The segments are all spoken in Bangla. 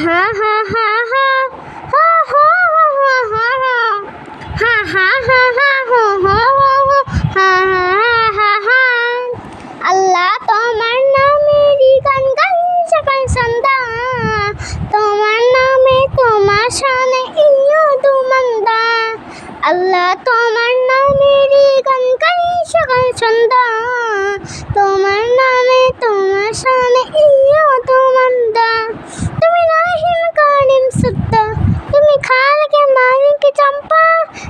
হা হা হা হা হা হা হা হা হা হা হা হা হা হা হা। আল্লাহ তোমার নামেরই গান গাই সকাল সন্ধ্যা, তোমার নামে তোমার শানে ইয়দু মন্দা। আল্লাহ তোমার নামেরই গান গাই সকাল সন্ধ্যা, তোমার নামে তোমার শানে ইয়দু মন্দা। তুমি রাহিম কারিম সুদ্দা, তুমি খালিক মালিক চম্পা।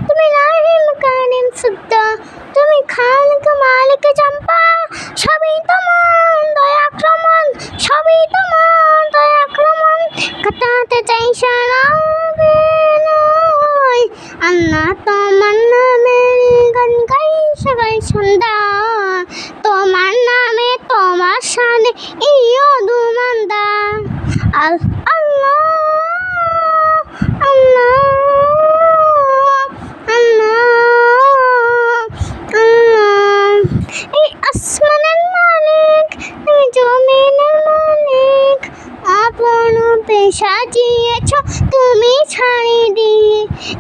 তুমি রাহিম কারিম সুদ্দা, তুমি খালিক মালিক চম্পা। সবই তোমার দয়া ক্রমণ, সবই তোমার দয়া ক্রমণ। কাটাতে চাই সারা বেলায়, আল্লাহ তোমার নামের গান গাই সকাল সন্ধ্যা, তোমার নামে তোমার শানে ইয়দু মন্দা। আল্লাহ আল্লাহ এই আসমানের মালিক, তুমি জমিনের মালিক, আপন সাজিয়েছ তুমি ছাড়ি দিয়ে।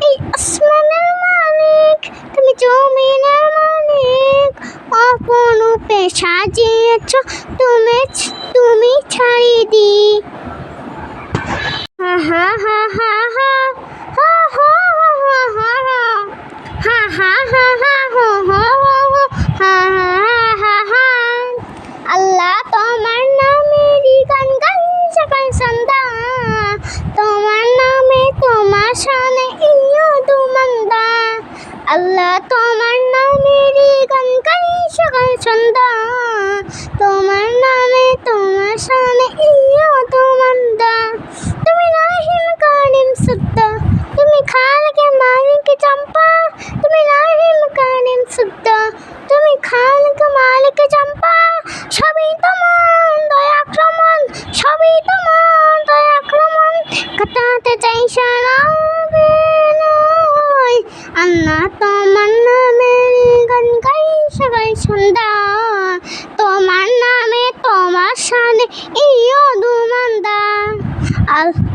এই আসমানের মালিক, তুমি জমিনের মালিক, আপন সাজিয়েছ তুমি ছাড়ি দিয়ে। হা হা হা হা হা হা হা হা হা হা হা হা। আল্লাহ তোমার নামেরই গান গাই সকাল সন্ধ্যা, তোমার নামে তোমার শানে ইয়দু মন্দা। আল্লাহ তোমার নামেরই গান গাই সকাল সন্ধ্যা, তোমার নামে তোমার শানে ইয়দু মন্দা। তুমি রাহিম কারিম সুদ্দা, তুমি খালিক মালিক চম্পা। তুমি রাহিম কারিম সুদ্দা, তুমি খালিক মালিক চম্পা। সবই তোমার দয়া ক্রমণ, সবই তোমার দয়া ক্রমণ। কাটাতে চাই সারা বেলায়, আল্লাহ তোমার নামের গান গাই সকাল সন্ধ্যা, তোমার নামে তোমার শানে ইয়দু মন্দা। আল্লাহ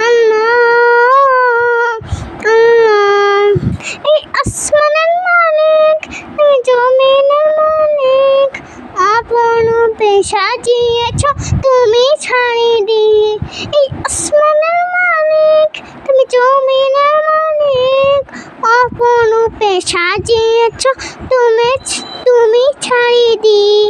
আল্লাহ এই আসমানের মালিক, তুমি জমিনের মালিক, আপন সাজিয়েছ তুমি ছাড়ি দিয়ে। এই আসমানের মালিক, তুমি জমিনের মালিক, আপন সাজিয়েছ তুমি ছাড়ি দিয়ে।